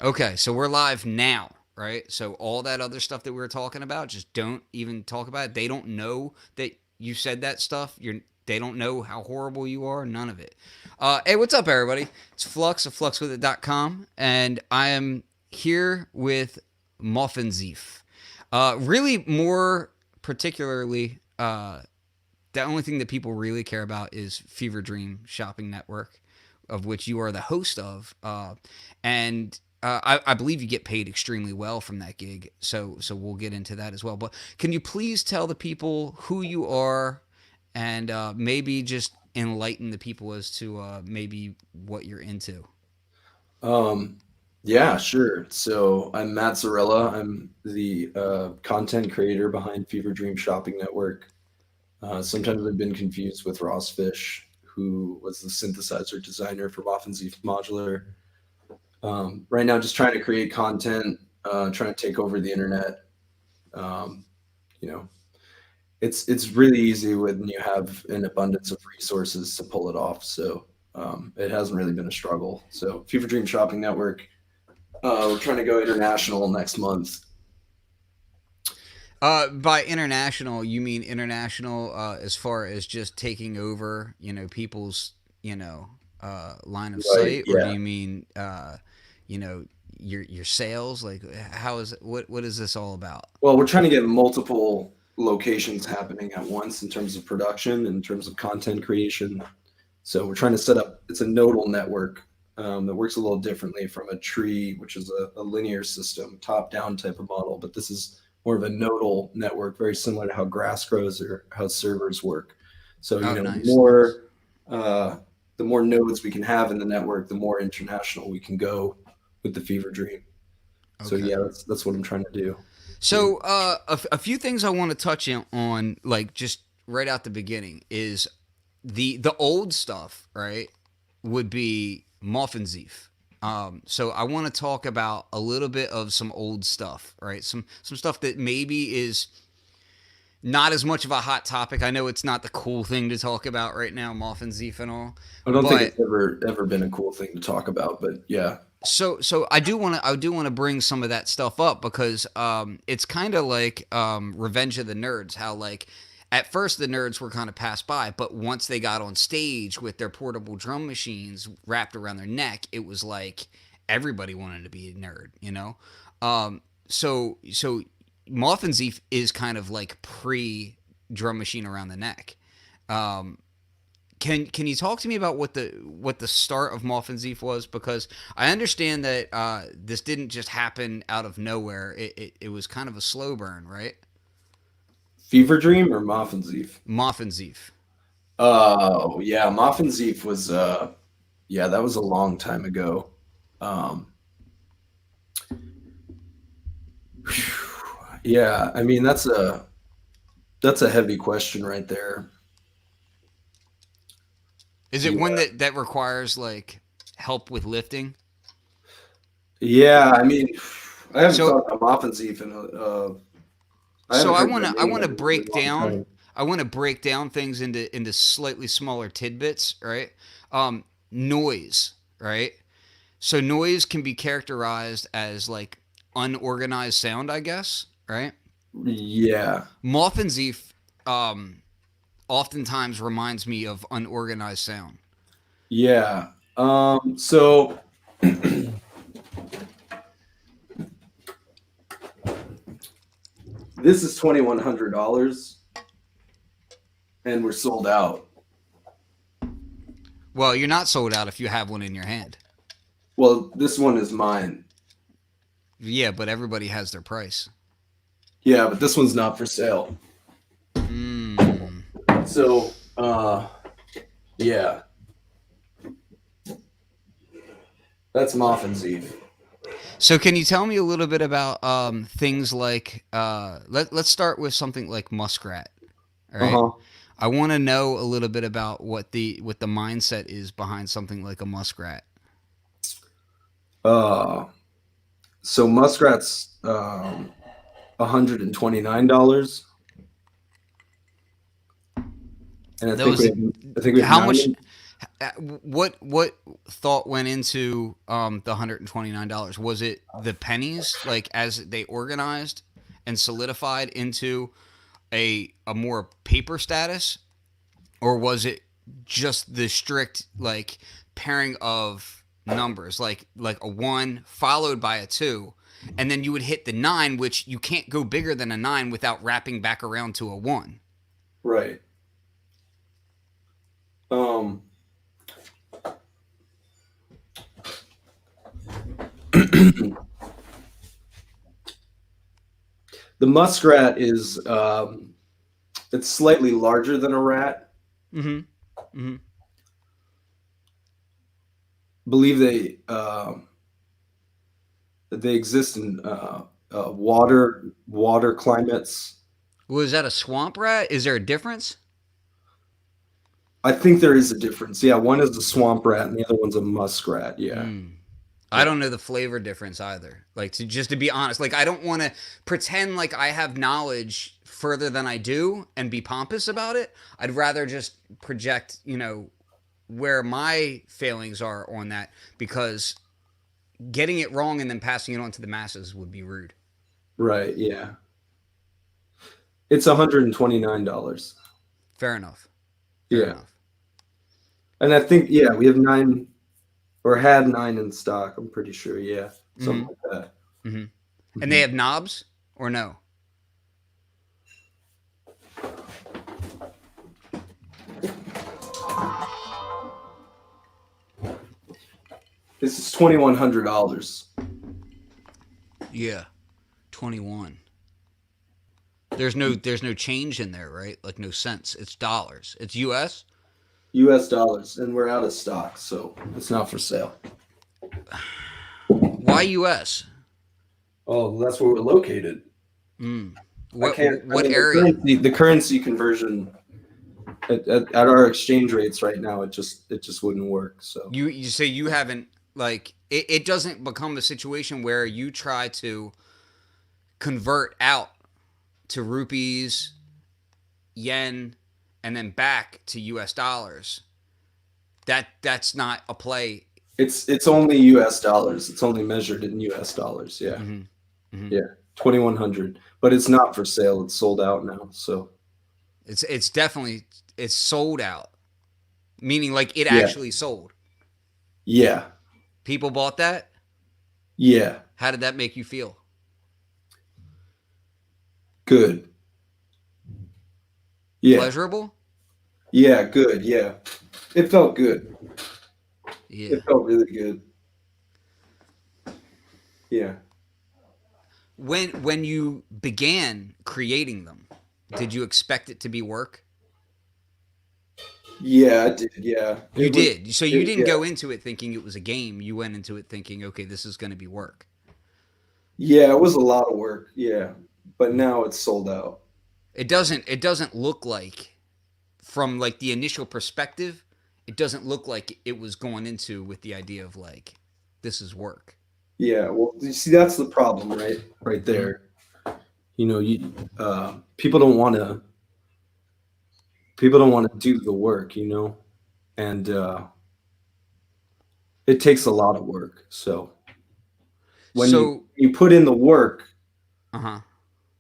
Okay, so we're live now, right? So all that other stuff that we were talking about, just don't even talk about it. They don't know that you said that stuff. They don't know how horrible you are. None of it. Hey, what's up, everybody? It's Flux of fluxwithit.com, and I am here with Muffin Zeef. Really, more particularly, the only thing that people really care about is Fever Dream Shopping Network, of which you are the host of, and I believe you get paid extremely well from that gig. So we'll get into that as well. But can you please tell the people who you are, and maybe just enlighten the people as to maybe what you're into? Um, yeah, sure. So I'm Matt Zarella. I'm the content creator behind Fever Dream Shopping Network. Sometimes I've been confused with Ross Fish, who was the synthesizer designer for Moffenzeef Modular. Right now, just trying to create content, trying to take over the internet. Um, you know, it's really easy when you have an abundance of resources to pull it off. So it hasn't really been a struggle. So Fever Dream Shopping Network. We're trying to go international next month. By international, you mean international as far as just taking over, people's, line of Right. sight, or do Yeah. you mean, you know, your sales? Like, how is what is this all about? Well, we're trying to get multiple locations happening at once in terms of production, in terms of content creation. So we're trying to set up. It's a nodal network that works a little differently from a tree, which is a linear system, top-down type of model. But this is more of a nodal network, very similar to how grass grows or how servers work. So Oh, the nice, nice. more the more nodes we can have in the network, the more international we can go with the fever dream. So Okay. yeah, that's what I'm trying to do. Yeah. So, a few things I want to touch on, like just right out the beginning, is the old stuff, right? Would be Moffenzeef. So I want to talk about a little bit of some old stuff, right? Some stuff that maybe is not as much of a hot topic. I know it's not the cool thing to talk about right now, Moffenzeef and all, I don't think but it's ever been a cool thing to talk about, but yeah. so I do want to bring some of that stuff up because it's kind of like Revenge of the Nerds, how like at first the nerds were kind of passed by, but once they got on stage with their portable drum machines wrapped around their neck, it was like everybody wanted to be a nerd, you know. So Moffenzeef is kind of like pre drum machine around the neck. Um, can you talk to me about what the start of Moffenzeef was? Because I understand that this didn't just happen out of nowhere. It was kind of a slow burn, right? Fever Dream or Moffenzeef? Moffenzeef. Oh, yeah, Moffenzeef was yeah, that was a long time ago. Um yeah, I mean that's a heavy question right there. Is it one Yeah. that requires like help with lifting? Yeah, I mean I haven't So thought about Moffenzeef in I so haven't I heard want that to I name want to in a really break long down time. I want to break down things into slightly smaller tidbits, right? Noise, right? So noise can be characterized as like unorganized sound, I guess, right? Yeah. Moffenzeef um, oftentimes reminds me of unorganized sound. Yeah. So this is $2,100 and we're sold out. Well, you're not sold out if you have one in your hand. Well, this one is mine. Yeah, but everybody has their price. Yeah, but this one's not for sale. Mm. So, yeah, that's Moffenzeef. So, can you tell me a little bit about things like let's start with something like muskrat. All Uh right, huh. I want to know a little bit about what the mindset is behind something like a muskrat. Uh, so Muskrat's $129, and That was I think we have how much? nine. What thought went into the $129? Was it the pennies, like as they organized and solidified into a more paper status, or was it just the strict like pairing of numbers, like a 1 followed by a 2, and then you would hit the 9, which you can't go bigger than a 9 without wrapping back around to a 1. Right. The muskrat is it's slightly larger than a rat. Mm-hmm. Mm-hmm. Believe they exist in water climates. Was that a swamp rat? Is there a difference? I think there is a difference. Yeah, one is a swamp rat and the other one's a muskrat. Yeah. I don't know the flavor difference either. Like, just to be honest, like I don't want to pretend like I have knowledge further than I do and be pompous about it. I'd rather just project, where my failings are on that, because getting it wrong and then passing it on to the masses would be rude. Right. Yeah. It's $129. Fair enough. Yeah. And I think, we have 9 or had 9 in stock. I'm pretty sure. Yeah. Something like that. Mm-hmm. And they have knobs or no? This is $2,100. Yeah. 21. There's no change in there, right? Like no cents. It's dollars. It's US? US dollars, and we're out of stock, so it's not for sale. Why US? Oh, that's where we're located. What area? The currency conversion at our exchange rates right now, it just wouldn't work. So you say you haven't, like, it doesn't become a situation where you try to convert out to rupees, yen, and then back to US dollars. That's not a play. It's only US dollars. It's only measured in US dollars. Yeah. Mm-hmm. Mm-hmm. Yeah. 2,100. But it's not for sale. It's sold out now. So it's definitely sold out. Meaning like it actually sold. Yeah. People bought that? Yeah. How did that make you feel? Good. Yeah. Pleasurable? Yeah, good. Yeah. It felt good. Yeah. It felt really good. Yeah. When you began creating them, did you expect it to be work? Yeah, I did. Yeah. You did. So you didn't go into it thinking it was a game. You went into it thinking, okay, this is going to be work. Yeah, it was a lot of work. Yeah. But now it's sold out. It doesn't look like, from like the initial perspective, it doesn't look like it was going into with the idea of like, this is work. Yeah, well, you see, that's the problem, right there. People don't want to do the work, and it takes a lot of work. So when you put in the work,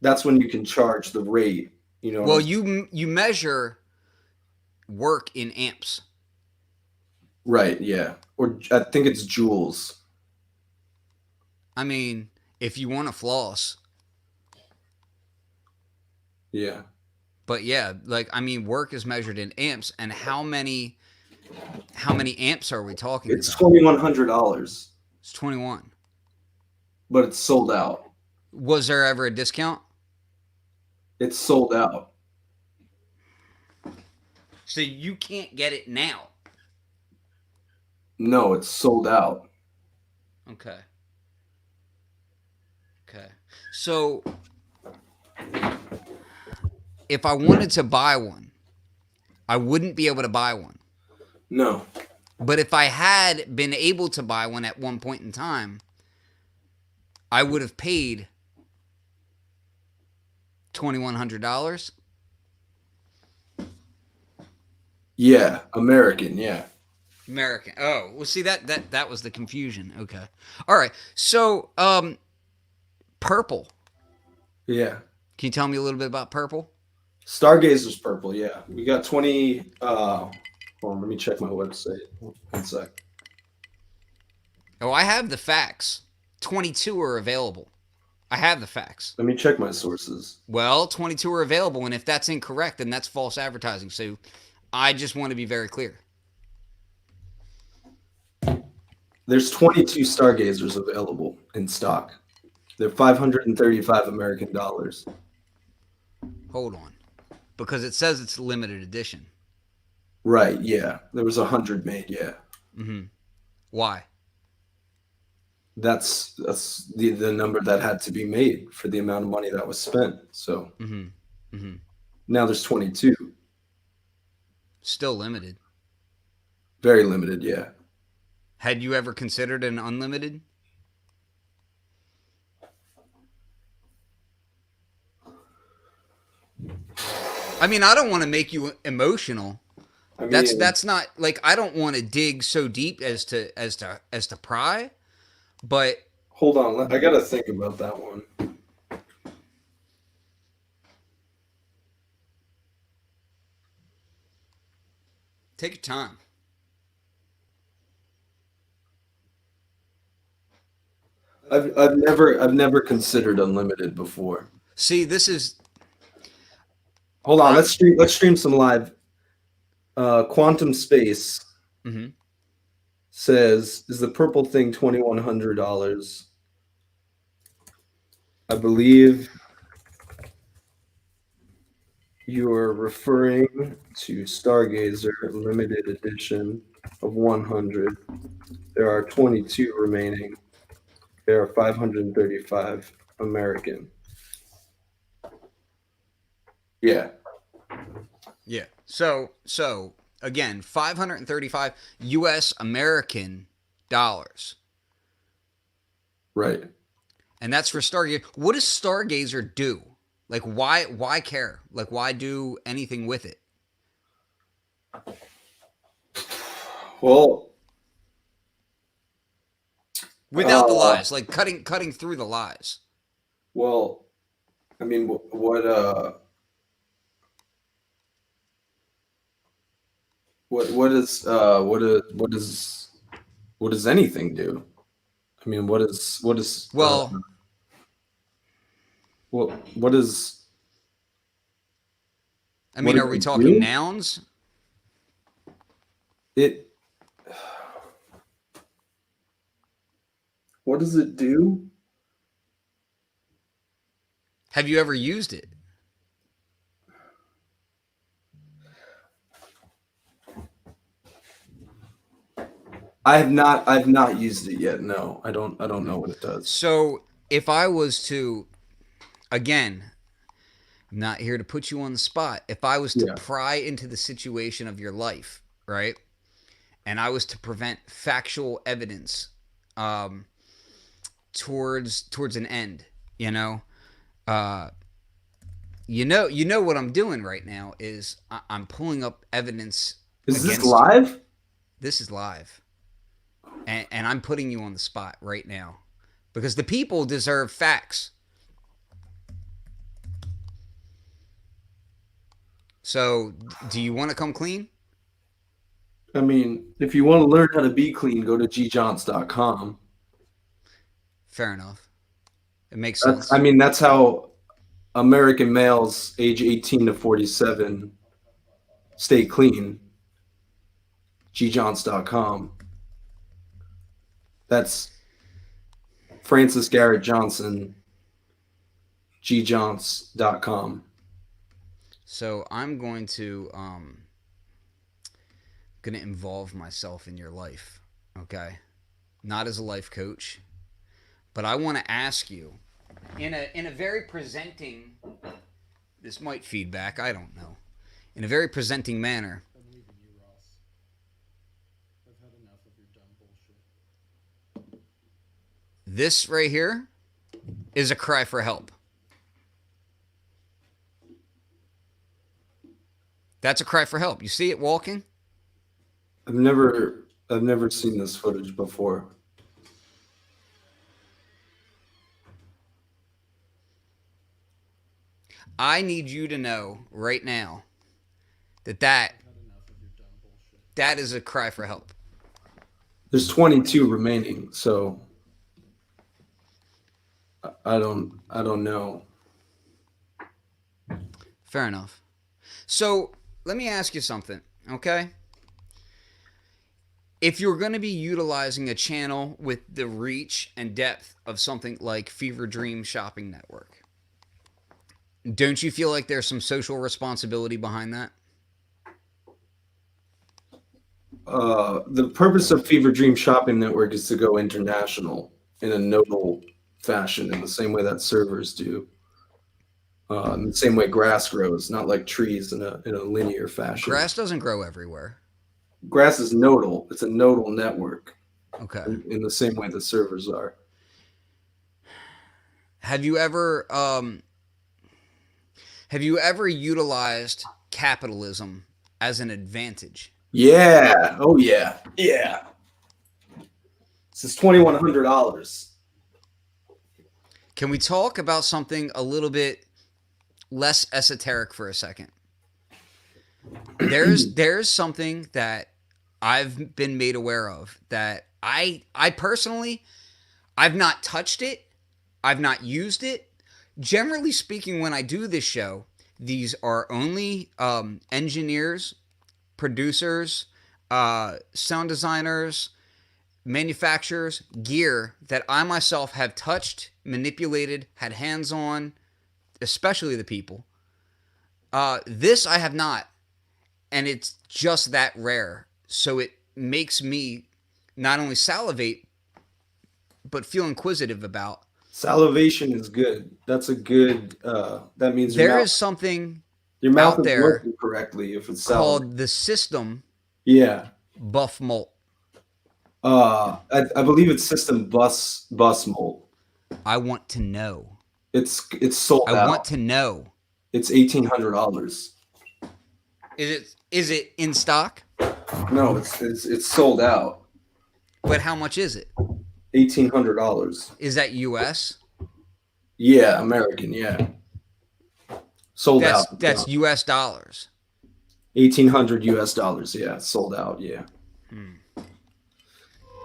that's when you can charge the rate. Well, you measure work in amps. Right. Yeah. Or I think it's joules. I mean, if you want to floss. Yeah. But yeah, like, I mean, work is measured in amps, and how many amps are we talking about? It's $2,100. It's 21. But it's sold out. Was there ever a discount? It's sold out. So you can't get it now. No, it's sold out. Okay. So if I wanted to buy one, I wouldn't be able to buy one. No. But if I had been able to buy one at one point in time, I would have paid $2,100. Yeah, American, yeah. American. Oh, well, see that was the confusion. Okay. All right. So, purple. Yeah. Can you tell me a little bit about purple? Stargazer's purple, yeah. We got 20 hold on, let me check my website. One sec. Oh, I have the facts. 22 are available. I have the facts. Let me check my sources. Well, 22 are available, and if that's incorrect, then that's false advertising. So I just want to be very clear. There's 22 Stargazers available in stock. They're 535 American dollars. Hold on. Because it says it's a limited edition. Right, yeah. There was 100 made, yeah. Mm-hmm. Why? That's the number that had to be made for the amount of money that was spent. So now there's 22. Still limited. Very limited, yeah. Had you ever considered an unlimited? I mean, I don't want to make you emotional. I mean, That's not like I don't want to dig so deep as to pry, but hold on, I gotta think about that one. take your time. I've never considered unlimited before. See, this is Hold on, let's stream some live. Quantum Space says, is the purple thing $2,100? I believe you're referring to Stargazer limited edition of 100. There are 22 remaining. There are 535 American. Yeah. Yeah. So again, 535 US American dollars. Right. And that's for Stargazer. What does Stargazer do? Like why care? Like why do anything with it? Well, without the lies, like cutting through the lies. Well, I mean, what does anything do? I mean, what is Well, what is? I mean, are we talking nouns? What does it do? Have you ever used it? I've not used it yet. No, I don't know what it does. So if I was to, again, I'm not here to put you on the spot. If I was to pry into the situation of your life, right, and I was to prevent factual evidence towards an end, you know what I'm doing right now is I'm pulling up evidence. Is this live? You. This is live. And I'm putting you on the spot right now because the people deserve facts. So, do you want to come clean? I mean, if you want to learn how to be clean, go to gjohns.com. Fair enough. It makes sense. I mean, that's how American males age 18 to 47 stay clean. gjohns.com. That's Francis Garrett Johnson, gjohns.com. So I'm going to involve myself in your life, okay? Not as a life coach, but I want to ask you in a very presenting. This might feedback. I don't know. In a very presenting manner. I'm leaving you, Ross. I've had enough of your dumb bullshit. This right here is a cry for help. That's a cry for help. You see it walking? I've never I've never seen this footage before. I need you to know right now that I've had enough of your dumb bullshit. that is a cry for help. There's 22 remaining, so I don't know. Fair enough. So let me ask you something, okay? If you're going to be utilizing a channel with the reach and depth of something like Fever Dream Shopping Network, don't you feel like there's some social responsibility behind that? The purpose of Fever Dream Shopping Network is to go international in a nodal fashion, in the same way that servers do. In the same way grass grows, not like trees in a linear fashion. Grass doesn't grow everywhere. Grass is nodal. It's a nodal network. Okay. In the same way the servers are. Have you ever utilized capitalism as an advantage? Yeah. Oh yeah. Yeah. This is $2,100. Can we talk about something a little bit less esoteric for a second? There's something that I've been made aware of that I personally, I've not touched it. I've not used it. Generally speaking, when I do this show, these are only engineers, producers, sound designers, manufacturers, gear that I myself have touched, manipulated, had hands on, especially the people. This I have not, and it's just that rare. So it makes me not only salivate, but feel inquisitive about. Salivation is good. That's a good. That means There is something your mouth out is there working correctly if it's salivating. called the system Yeah. buff malt. I believe it's System Bus Molt. I want to know. It's sold out. I want to know. It's $1,800. Is it in stock? No, it's sold out. But how much is it? $1,800. Is that US? Yeah, American. Yeah, sold out. That's US dollars. 1,800 US dollars. Yeah, sold out. Yeah.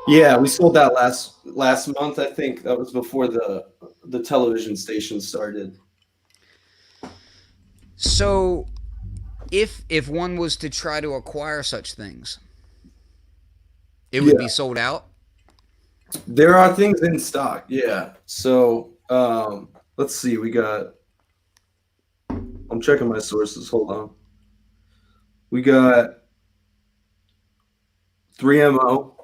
Yeah, we sold that last month. I think that was before the television station started. So, if one was to try to acquire such things, it would be sold out. There are things in stock. Yeah. So let's see. I'm checking my sources. Hold on. We got 3MO.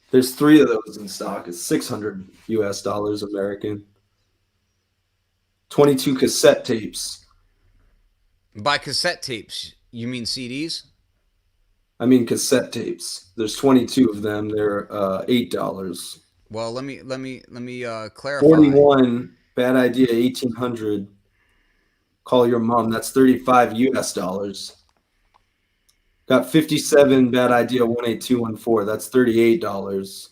There's 3 of those in stock. It's $600 US dollars American. 22 cassette tapes. By cassette tapes, you mean CDs? I mean cassette tapes. There's 22 of them. They're $8. Well, let me clarify. 41 Bad Idea 1800. Call Your Mom. That's 35 US dollars. Got 57 Bad Idea 18214. That's $38.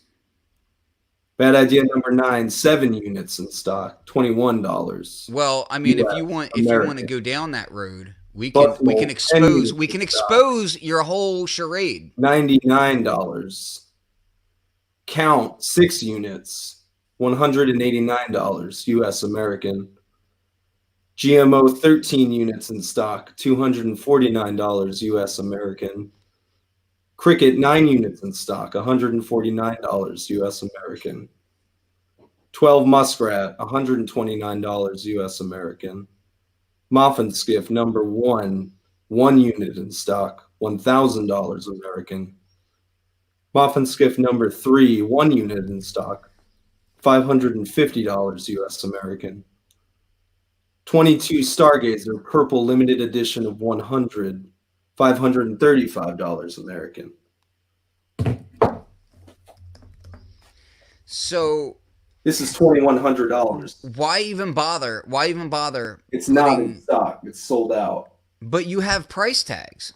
Bad Idea number 9, 7 units in stock, $21. Well, I mean, US, if you want American. to go down that road, we Buffalo, can 10 expose units in stock. your whole charade. $99. Count 6 units, $189 US American. GMO 13 units in stock, $249 US American. Cricket 9 units in stock, $149 US American. 12 Muskrat, $129 US American. Moffenzeef number 1, 1 unit in stock, $1,000 American. Moffenzeef number 3, 1 unit in stock, $550 US American. 22 Stargazer purple limited edition of 100, $535 American. So this is $2,100. Why even bother? It's not in stock. It's sold out. But you have price tags.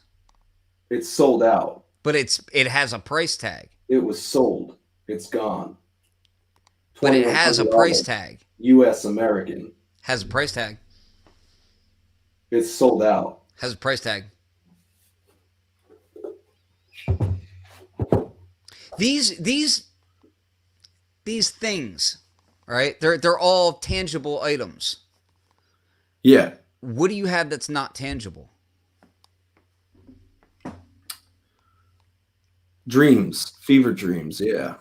It's sold out. But it has a price tag. It was sold. It's gone. But it has a price $2,100. tag. U.S. American. Has a price tag. It's sold out. Has a price tag. These things, right? They're all tangible items. Yeah. What do you have that's not tangible? Dreams. Fever dreams. Yeah.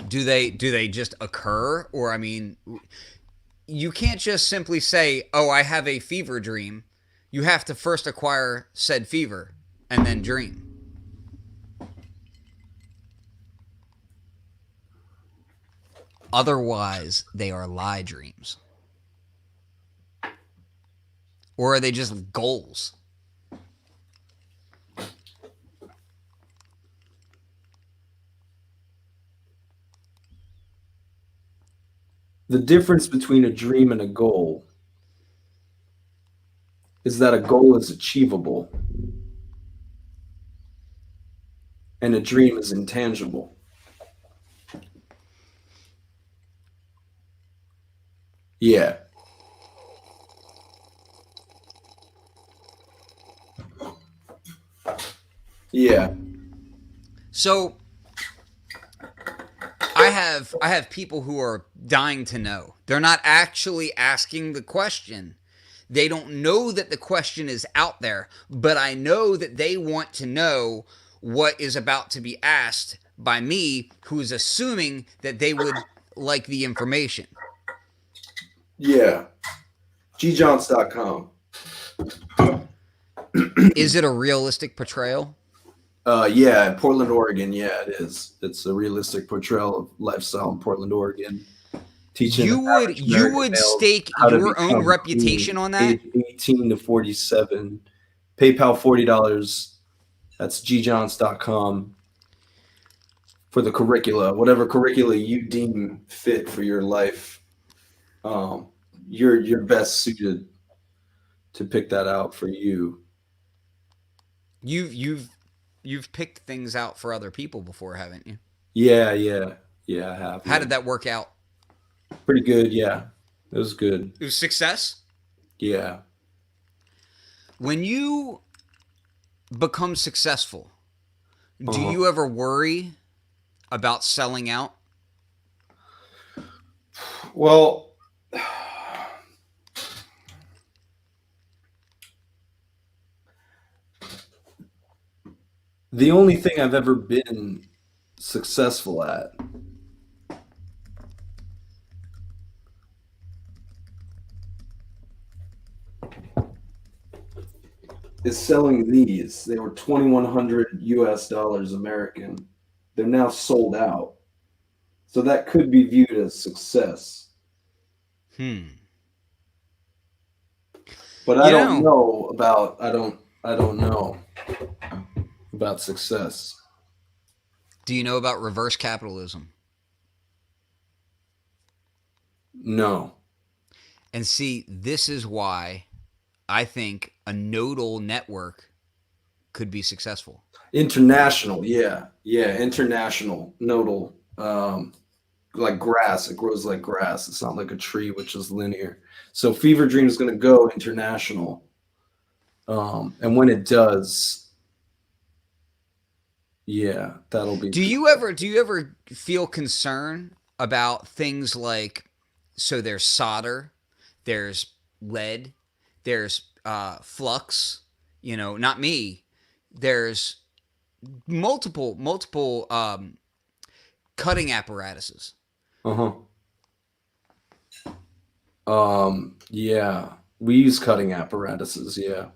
Do they just occur? Or, I mean, you can't just simply say, oh, I have a fever dream. You have to first acquire said fever and then dream. Otherwise, they are lie dreams. Or are they just goals? The difference between a dream and a goal is that a goal is achievable and a dream is intangible. Yeah. Yeah. So I have people who are dying to know. They're not actually asking the question. They don't know that the question is out there, but I know that they want to know what is about to be asked by me, who is assuming that they would like the information. Yeah. gjohns.com. Is it a realistic portrayal? Yeah, Portland, Oregon. Yeah, it is. It's a realistic portrayal of lifestyle in Portland, Oregon. Teaching You would stake your own reputation on that? Age 18 to 47. PayPal $40. That's gjohns.com for the curricula, whatever curricula you deem fit for your life. You're best suited to pick that out for you. You've picked things out for other people before, haven't you? Yeah, I have. How did that work out? Pretty good, yeah. It was good. It was success? Yeah. When you become successful, do Uh-huh. you ever worry about selling out? Well, the only thing I've ever been successful at is selling these. They were $2,100 US American. They're now sold out. So that could be viewed as success. But I don't know about success. Do you know about reverse capitalism? No. And see, this is why I think a nodal network could be successful. International, yeah. International nodal, like grass. It grows like grass. It's not like a tree, which is linear. So Fever Dream is going to go international, and when it does, yeah, that'll be. Do you ever feel concern about things like, so there's solder, there's lead, there's flux, not me. There's multiple cutting apparatuses. Yeah, we use cutting apparatuses. Yeah.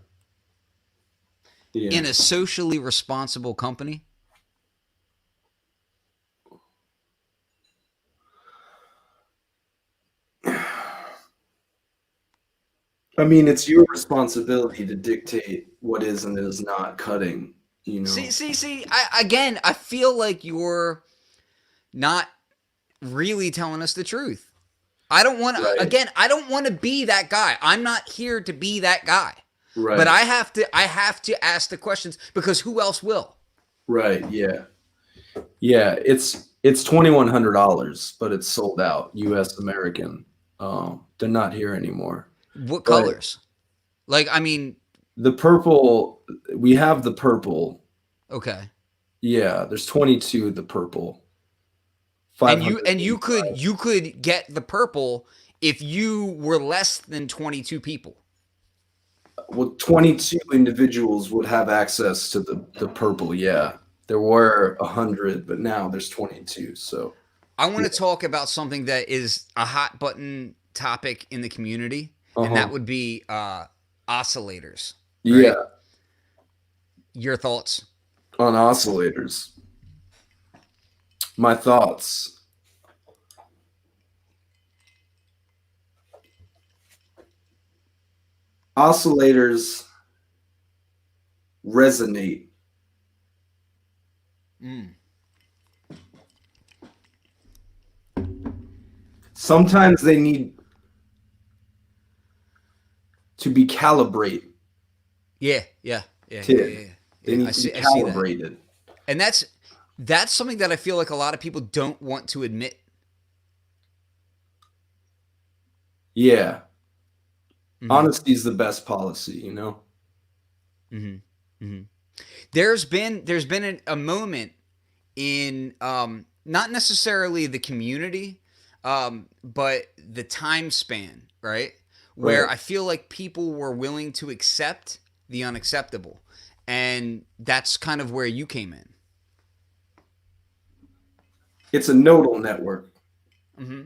In a socially responsible company. I mean, it's your responsibility to dictate what is and is not cutting. See. I feel like you're not really telling us the truth. I don't want to. Right. Again, I don't want to be that guy. I'm not here to be that guy. Right. But I have to ask the questions, because who else will? Right. Yeah. Yeah. It's $2,100, but it's sold out. U.S. American. They're not here anymore. What But colors? Like, I mean, the purple, we have the purple. okay. Yeah. There's 22 of the purple. And 500. you could get the purple if you were less than 22 people. Well, 22 individuals would have access to the purple. Yeah. There were 100, but now there's 22. So I want yeah. to talk about something that is a hot button topic in the community, and that Uh-huh. would be oscillators. Yeah. Right? Your thoughts? On oscillators. My thoughts. Oscillators resonate. Mm. Sometimes they need to be calibrated. Yeah. They Yeah, need I to be see that. calibrated. And that's something that I feel like a lot of people don't want to admit. Yeah. Mhm. Honesty is the best policy, you know? Mm-hmm. Mm-hmm. There's been a moment in not necessarily the community, but the time span, right? Where Right. I feel like people were willing to accept the unacceptable, and that's kind of where you came in. It's a nodal network. Mm-hmm.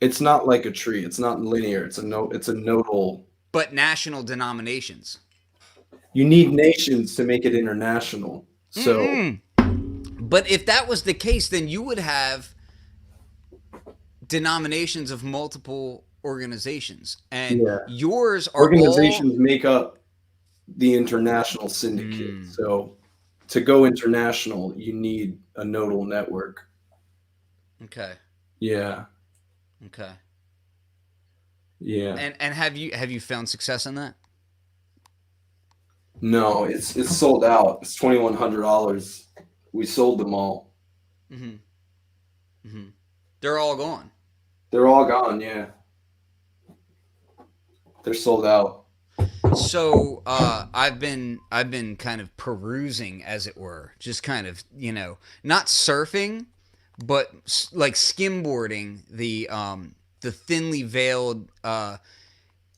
It's not like a tree. It's not linear. It's a nodal. But national denominations. You need nations to make it international. So Mm-mm. But if that was the case, then you would have denominations of multiple organizations, and yeah. yours are Organizations all. make up the international syndicate. So to go international, you need a nodal network. Okay. Yeah. Okay. Yeah. And have you found success in that? No, it's sold out. It's $2,100. We sold them all. Mm-hmm. Mm-hmm. They're all gone. They're all gone. Yeah. They're sold out. So I've been kind of perusing, as it were, just kind of not surfing, but like skimboarding the thinly veiled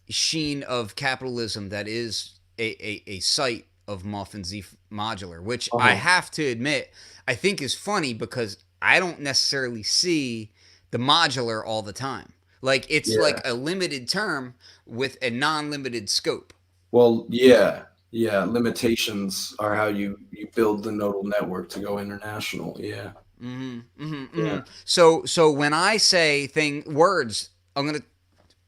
sheen of capitalism that is a site of Muffin Zeef Modular, which I have to admit I think is funny because I don't necessarily see the modular all the time. Like it's like a limited term with a non-limited scope. Well, yeah. Yeah. Limitations are how you build the nodal network to go international. Yeah. Mm-hmm, mm-hmm, Yeah. mm-hmm. So when I say words, I'm gonna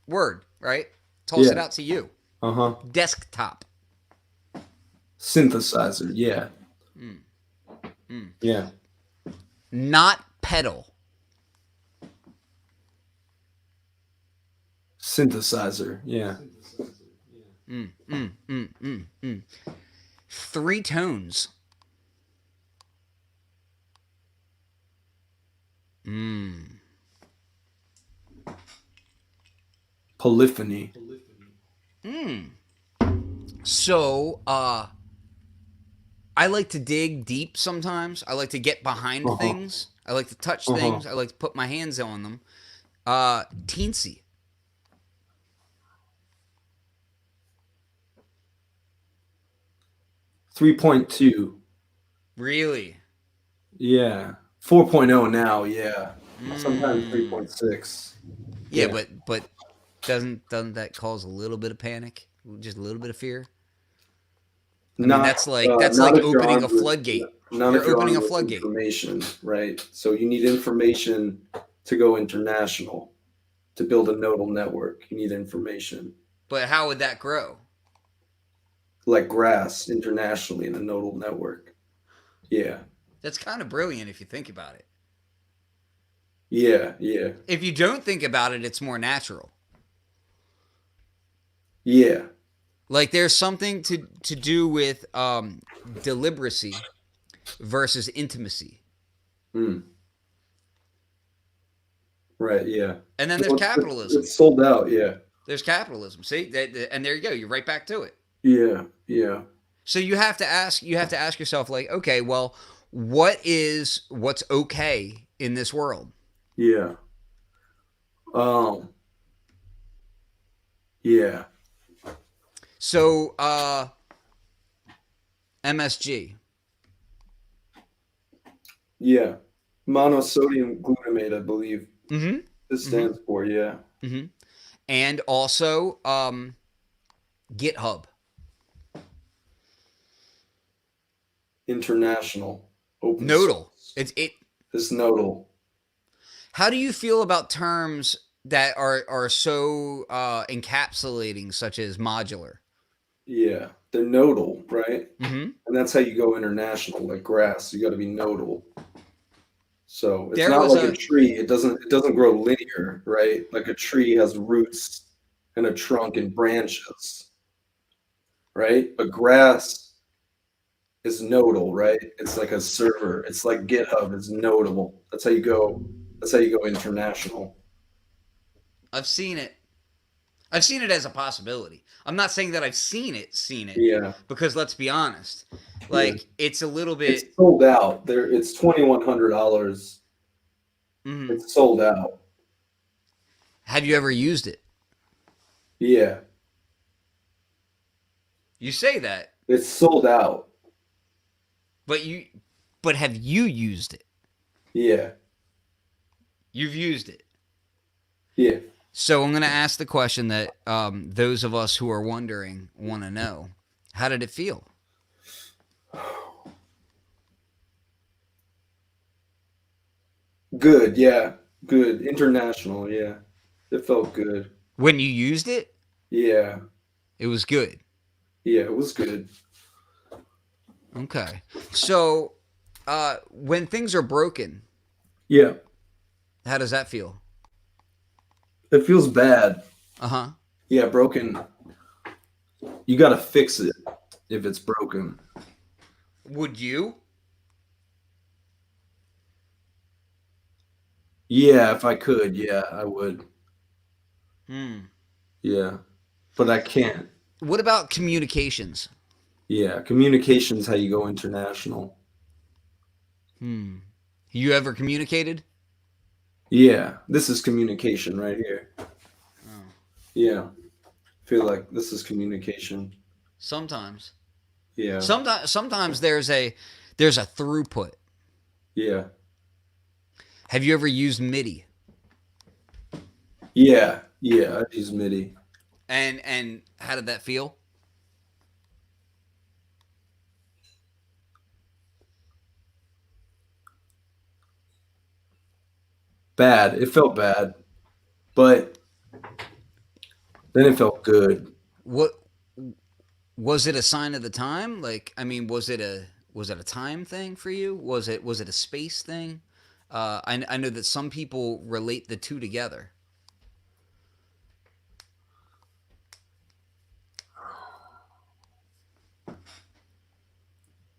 word right. Toss it out to you. Uh-huh. Desktop. Synthesizer. Yeah. Yeah. Not pedal. Synthesizer. Yeah. Three tones. Polyphony. So I like to dig deep sometimes. I like to get behind things. I like to touch things. I like to put my hands on them. Teensy. 3.2. Really? Yeah. 4.0 now. Yeah. Sometimes 3.6. Yeah, but doesn't that cause a little bit of panic? Just a little bit of fear? I mean, that's like opening a floodgate. Not You're if you're opening armed a with floodgate. information, right? So you need information to go international. To build a nodal network, you need information. But how would that grow? Like grass internationally in a nodal network. Yeah. That's kind of brilliant if you think about it. Yeah, yeah. If you don't think about it, it's more natural. Yeah. Like there's something to do with deliberacy versus intimacy. Mm. Right. Yeah. And then there's capitalism. It's sold out. Yeah. There's capitalism. See, and there you go. You're right back to it. Yeah. Yeah. So you have to ask yourself, like, okay, well, what's okay in this world? Yeah. Yeah. So MSG. Yeah. Monosodium glutamate, I believe. Mm-hmm. This stands for, yeah. Mm-hmm. And also GitHub. International. Open Nodal. source. It's This Nodal. How do you feel about terms that are so encapsulating, such as modular? Yeah. They're nodal, right? Mm-hmm. And that's how you go international, like grass. You got to be nodal. So it's There not was like a tree. It doesn't grow linear, right? Like a tree has roots and a trunk and branches, right? But grass is nodal, right? It's like a server. It's like GitHub is nodal. That's how you go. That's how you go international. I've seen it. I've seen it as a possibility. I'm not saying that I've seen it, Yeah. because let's be honest, like it's a little bit. It's sold out. It's $2,100. Mhm. It's sold out. Have you ever used it? Yeah. You say that, It's sold out. but have you used it? Yeah. You've used it. Yeah. So I'm going to ask the question that those of us who are wondering want to know. How did it feel? Good. Yeah. Good. International. Yeah. It felt good. When you used it, Yeah. it was good. Yeah. It was good. Okay. So when things are broken, Yeah. how does that feel? It feels bad. Uh-huh. Yeah. Broken. You got to fix it if it's broken. Would you? Yeah. If I could. Yeah, I would. Yeah. But I can't. What about communications? Yeah. Communication's how you go international. You ever communicated? Yeah. This is communication right here. Yeah. I feel like this is communication. Sometimes. Yeah. Sometimes there's a throughput. Yeah. Have you ever used MIDI? Yeah. Yeah. I use MIDI. And how did that feel? Bad. It felt bad. But then it felt good. What was it a sign of the time? Like, I mean, was it a time thing for you? Was it a space thing? I know that some people relate the two together.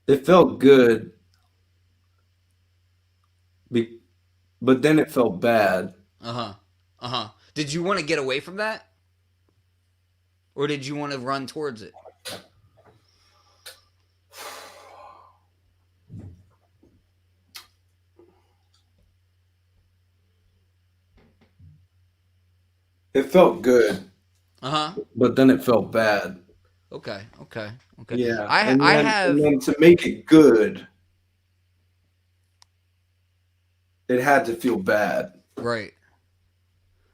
It felt good. But then it felt bad. Did you want to get away from that? Or did you want to run towards it? It felt good. Uh-huh. But then it felt bad. Okay. Yeah. I And have then to make it good, it had to feel bad. right.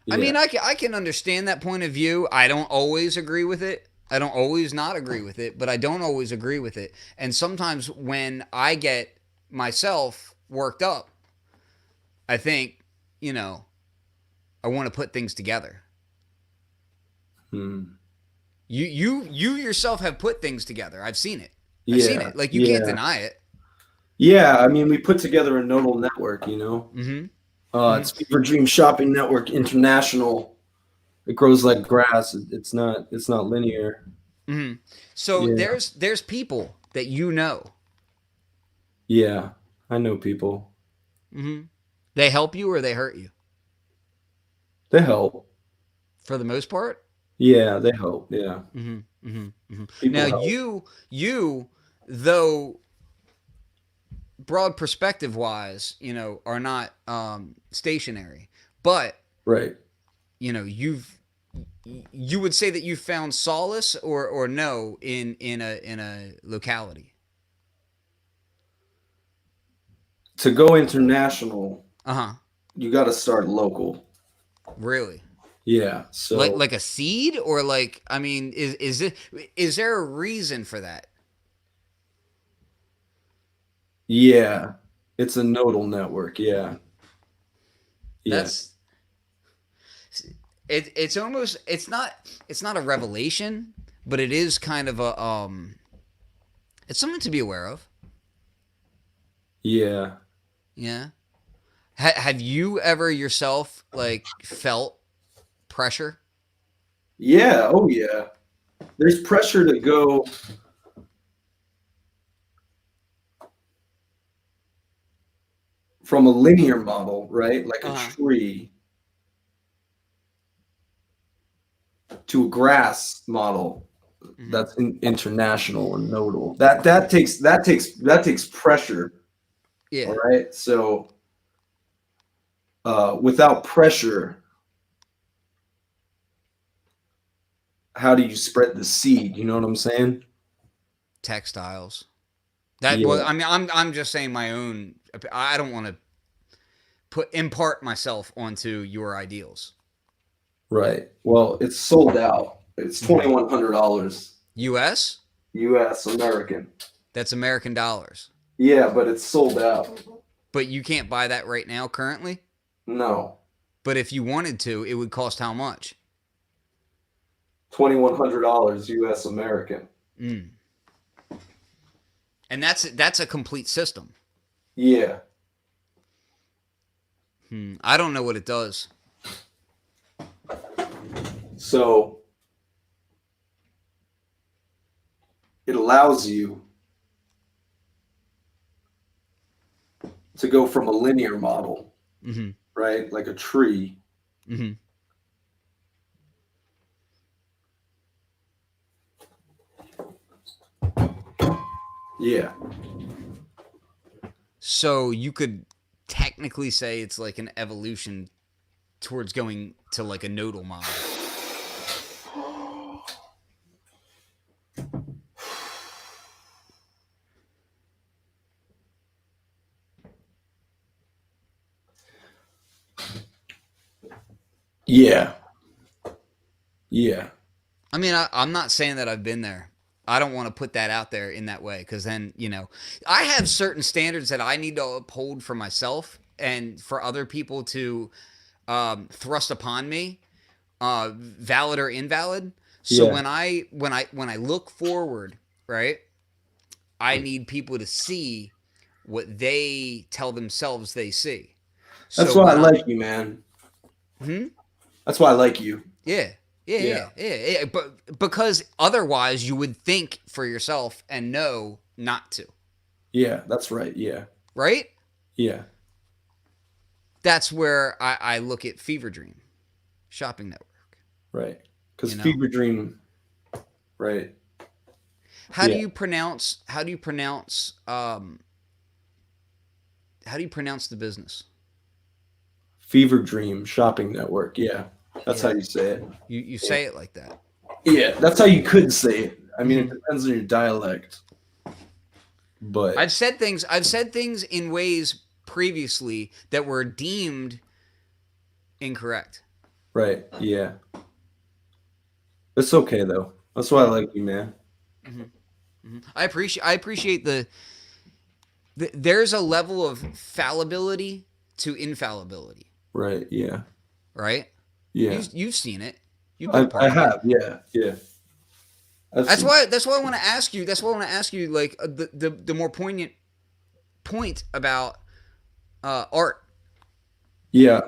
Yeah. I mean, I can understand that point of view. I don't always agree with it. I don't always not agree with it, but I don't always agree with it. And sometimes when I get myself worked up, I think, I want to put things together. You yourself have put things together. I've seen it. I've seen it. Like, you can't deny it. Yeah, I mean, we put together a nodal network, It's Fever Dream Shopping Network International. It grows like grass. It's not linear. So Yeah. there's people that Yeah, I know people. Mm-hmm. They help you or they hurt you? They help. For the most part. Yeah, they help. Yeah, Mm-hmm. Mm-hmm. Mm-hmm. Now people help. you, though, broad perspective wise, are not stationary, but Right. you would say that you found solace or no in a locality. To go international, Uh-huh. you got to start local. Really? Yeah. Like So like a seed, or like, I mean, is there a reason for that? yeah, it's a nodal network. Yeah. Yeah. That's it's almost, it's not a revelation, but it is kind of a it's something to be aware of. Yeah. Yeah. Have you ever yourself like felt pressure? Yeah. Oh yeah. There's pressure to go from a linear model, right? Like a Uh-huh. tree to a grass model Hmm. that's international and nodal. That takes pressure. Yeah. All right. So without pressure, how do you spread the seed? You know what I'm saying? Textiles. That, well, Yeah. I mean, I'm just saying my own. I don't want to impart myself onto your ideals. Right. Well, it's sold out. It's Hmm. $2,100 U.S. U.S. American. That's American dollars, Yeah, but it's sold out. but you can't buy that right now currently. No, But if you wanted to, it would cost how much? $2,100 U.S. American. Mm. And that's a complete system. Yeah. I don't know what it does. So it allows you to go from a linear model, Mm-hmm. right? Like a tree. Mm-hmm. Yeah. So you could technically say it's like an evolution towards going to like a nodal model. Yeah. Yeah. I mean, I'm not saying that I've been there. I don't want to put that out there in that way, because then, I have certain standards that I need to uphold for myself and for other people to thrust upon me, valid or invalid. So Yeah. when I look forward, right, I need people to see what they tell themselves they see. That's So why I when like you, man. That's why I like you. yeah, yeah, yeah, Yeah. yeah, yeah. But because otherwise you would think for yourself and know not to, Yeah. That's right. Yeah. right? Yeah. That's where I look at Fever Dream Shopping Network. Right. Because You know, fever dream. Right. how do Yeah. you pronounce? How do you pronounce the business? Fever dream shopping network. Yeah. That's how Yeah, you say it. you say it like that. Yeah. That's how you could say it. I mean, it Mhm. depends on your dialect. But I've said things in ways previously that were deemed incorrect. right. Yeah. It's okay though. That's why I like you, man. I appreciate there's a level of fallibility to infallibility, Right. Yeah. right? Yeah. You've seen it. You've been a I part of it. have. Yeah. Yeah. I've That's seen. why. That's why I want to ask you. That's why I want to ask you, like, the more poignant point about art. Yeah.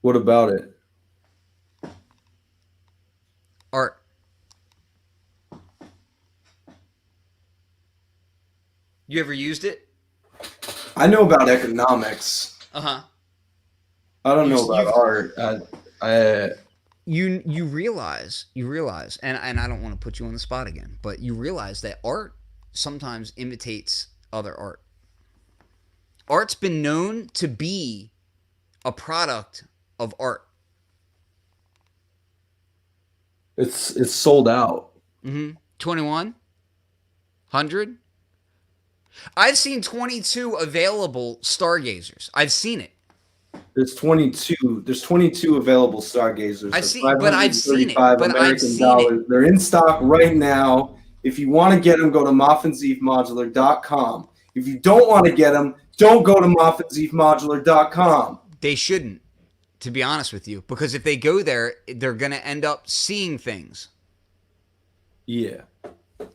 What about it? Art. You ever used it? I know about economics. Uh-huh. I don't know You've- about you've- art. I You realize, and I don't want to put you on the spot again, but you realize that art sometimes imitates other art. Art's been known to be a product of art. it's sold out. 2100. I've seen 22 available Stargazers. I've seen it. There's 22. There's 22 available Stargazers. I've for seen, but I've seen it. 535 But I've American seen dollars. it. They're in stock right now. If you want to get them, go to MuffinZeefModular.com. If you don't want to get them, don't go to MuffinZeefModular.com. They shouldn't, to be honest with you, because if they go there, they're gonna end up seeing things. Yeah.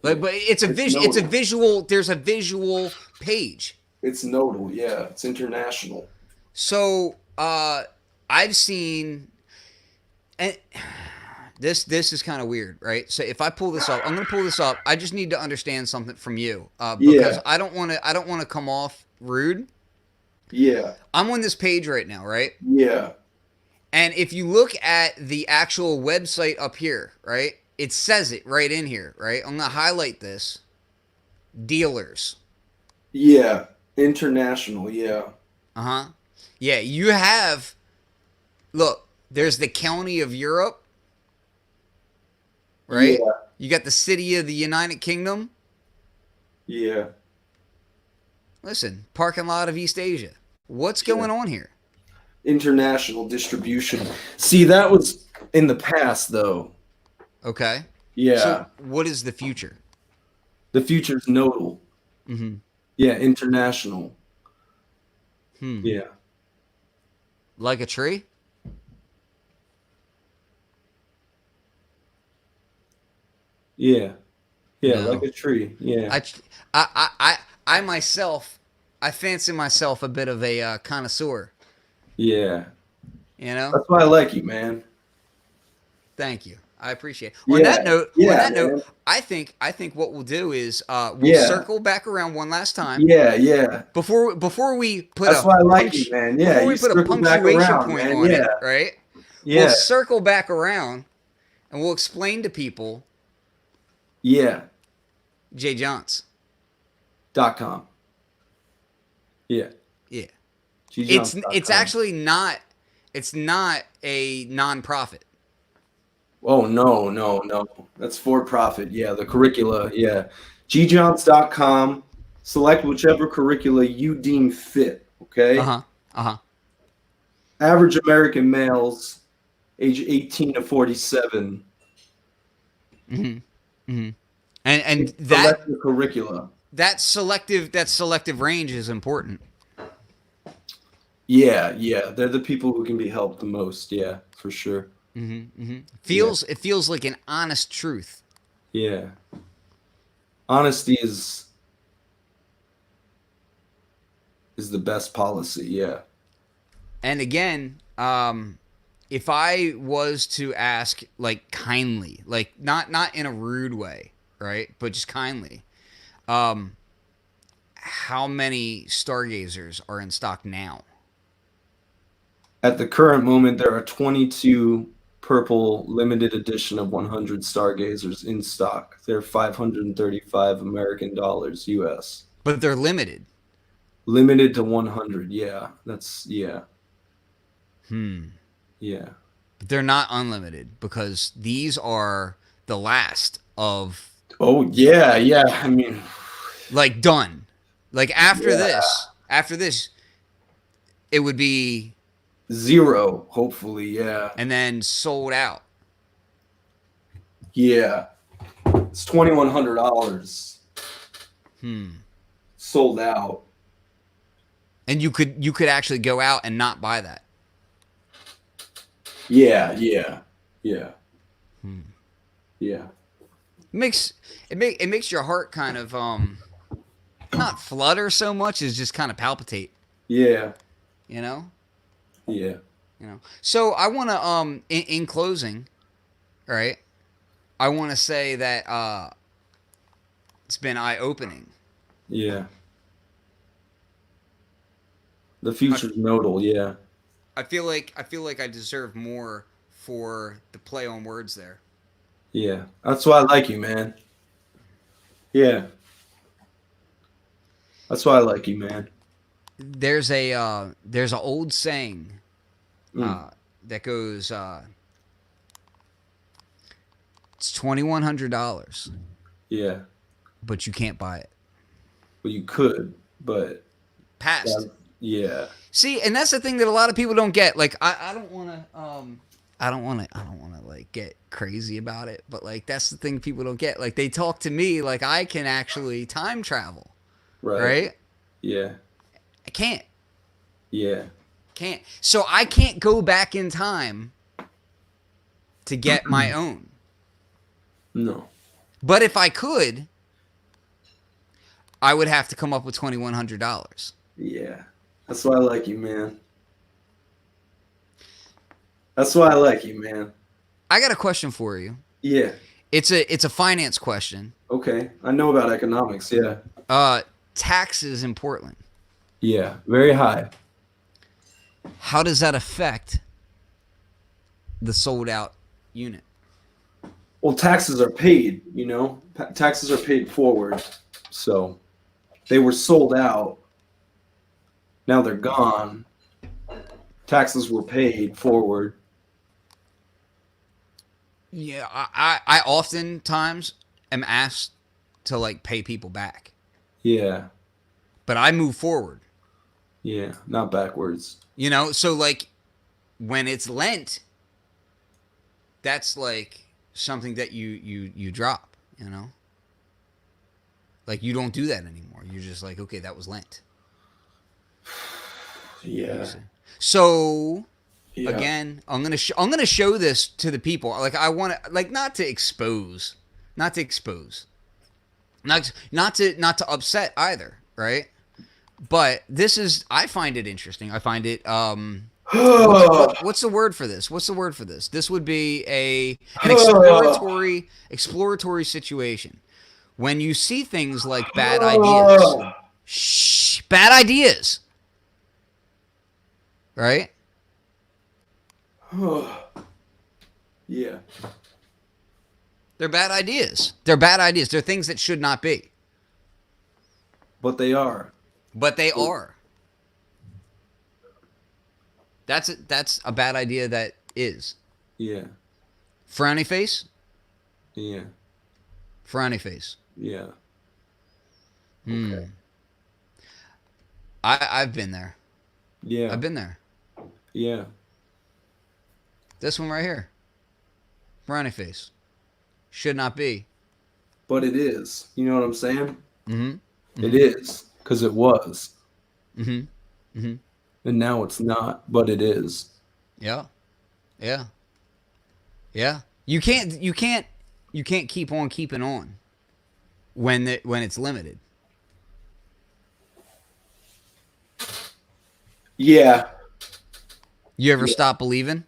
Like, but it's a vision. It's a visual. There's a visual page. It's Nodal. Yeah. It's international. So I've seen, and this is kind of weird, right? So if I pull this up, I'm gonna pull this up. I just need to understand something from you because Yeah. I don't want to come off rude. Yeah. I'm on this page right now, right? Yeah. And if you look at the actual website up here, right, it says it right in here, right? I'm gonna highlight this. Dealers. Yeah. International. Yeah. Uh-huh. Yeah, you have, look, there's the county of Europe, right? Yeah. You got the city of the United Kingdom. Yeah. Listen, parking lot of East Asia. What's going on here? International distribution. See, that was in the past, though. Okay. Yeah. So what is the future? The future's Nodal. Mm-hmm. Yeah, international. Yeah. Like a tree? Yeah. Yeah, No. like a tree. Yeah. I myself, I fancy myself a bit of a connoisseur. Yeah. You know? That's why I like you, man. Thank you. I appreciate it. Yeah. On that note, Man. I think what we'll do is we'll Yeah. circle back around one last time. Yeah, yeah. Before we put That's a why I like you, man. Yeah. before we you put a circle back punctuation around, point man. on Yeah. it, right? Yeah. We'll circle back around and we'll explain to people Yeah. jjohns.com. Yeah. Yeah. GJohns.com. It's actually not a nonprofit. Oh, no. That's for profit. Yeah, the curricula. Yeah. GJohns.com. Select whichever curricula you deem fit. Okay. Average American males, age 18 to 47. And that Select the curricula. that selective range is important. Yeah. They're the people who can be helped the most. Yeah, for sure. It feels like an honest truth. Yeah. Honesty is the best policy. Yeah. And again, if I was to ask, like, kindly, like not in a rude way, right, but just kindly, how many Stargazers are in stock now? At the current moment, there are 22 purple limited edition of 100 Stargazers in stock. They're $535 American dollars US. But they're limited. Limited to 100. Yeah. Yeah. But they're not unlimited because these are the last of. Oh, yeah. I mean, like, done. Like, after this, it would be zero, hopefully. Yeah. and then sold out. Yeah. It's $2,100. Sold out. And you could actually go out and not buy that. Yeah. It makes your heart kind of not flutter so much as just kind of palpitate. Yeah. You know? Yeah. You know. So I want to in closing, right? I want to say that it's been eye-opening. Yeah. The future's Nodal, yeah. I feel like I deserve more for the play on words there. Yeah. That's why I like you, man. Yeah. That's why I like you, man. There's an old saying Mm. that goes it's $2,100, Yeah. but you can't buy it. Well, you could, but Past. yeah. See, and that's the thing that a lot of people don't get. Like I don't want to like get crazy about it, but like that's the thing people don't get. Like they talk to me like I can actually time travel, Right. right? Yeah. I can't. Yeah. Can't. So I can't go back in time to get my own. No. But if I could, I would have to come up with $2,100. Yeah. That's why I like you, man. That's why I like you, man. I got a question for you. Yeah. It's a finance question. Okay. I know about economics, yeah. Taxes in Portland. Yeah. Very high. How does that affect the sold out unit? Well, taxes are paid, taxes are paid forward. So they were sold out. Now they're gone. Taxes were paid forward. Yeah, I oftentimes am asked to like pay people back, Yeah. but I move forward. Yeah. Not backwards. So like when it's lent, that's like something that you drop. Like you don't do that anymore. You're just like, okay, that was lent. Yeah. So Yeah. again, I'm gonna show this to the people. Like I want to, like not to expose, not to upset either, right? But this is, I find it interesting. I find it what's the word for this? This would be an exploratory situation. When you see things like bad ideas, right? Yeah. They're bad ideas. They're things that should not be. But they are. But they are. That's a bad idea that is. Yeah. Frowny face? Yeah. Frowny face. Yeah. Okay. I've been there. Yeah. I've been there. Yeah. This one right here. Frowny face. Should not be. But it is. You know what I'm saying? Mm-hmm. It is. Because it was. Mm-hmm. Mm-hmm. And now it's not, but it is. Yeah. Yeah. Yeah. You can't keep on keeping on when it's limited. Yeah. You ever stop believing?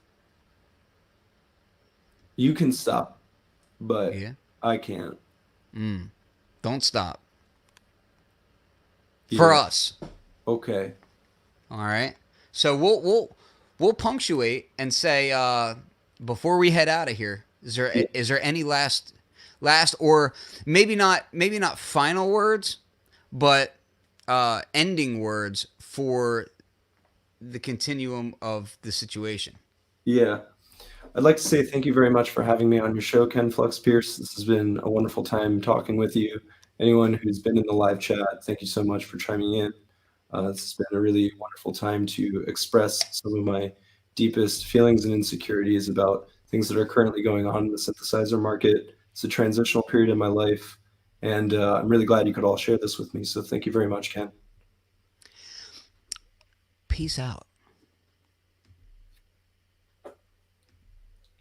You can stop, but Yeah. I can't. Don't stop. Yeah. For us. Okay. All right. So we'll punctuate and say before we head out of here, is there any last or maybe not final words, but ending words for the continuum of the situation? Yeah. I'd like to say thank you very much for having me on your show, Ken Flux Pierce. This has been a wonderful time talking with you. Anyone who's been in the live chat, thank you so much for chiming in. It's been a really wonderful time to express some of my deepest feelings and insecurities about things that are currently going on in the synthesizer market. It's a transitional period in my life, and I'm really glad you could all share this with me. So thank you very much, Ken. Peace out.